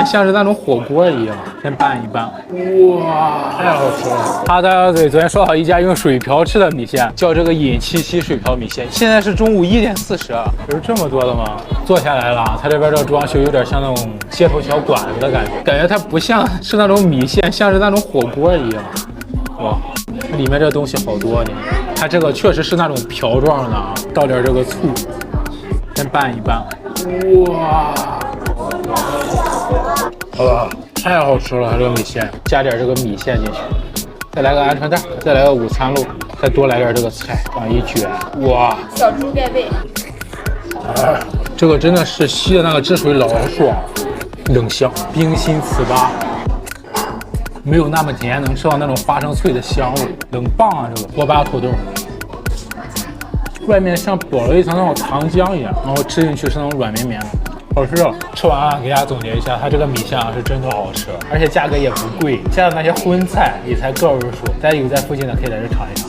线像是那种火锅一样，先拌一拌。哇，太好吃了！大家对，昨天说好一家用水瓢吃的米线，叫这个尹七七水瓢米线。现在是中午1点40，有这么多的吗？坐下来了，它这边这个装修有点像那种街头小馆子的感觉，感觉它不像是那种米线，像是那种火锅一样。哇，里面这东西好多呢。它这个确实是那种瓢状的啊，倒点这个醋，先拌一拌。哇！哇，太好吃了！这个米线，加点这个米线进去，再来个鹌鹑蛋，再来个午餐肉，再多来点这个菜，往一卷，哇！小猪盖被。这个真的是吸的那个汁水老爽，冷香，冰心糍粑，没有那么甜，能吃到那种花生脆的香味，冷棒啊！这个锅巴土豆，外面像裹了一层那种糖浆一样，然后吃进去是那种软绵绵的。好吃啊！吃完啊，给大家总结一下，它这个米线啊是真的好吃，而且价格也不贵，加的那些荤菜也才个位数，大家有在附近的可以来这尝一尝。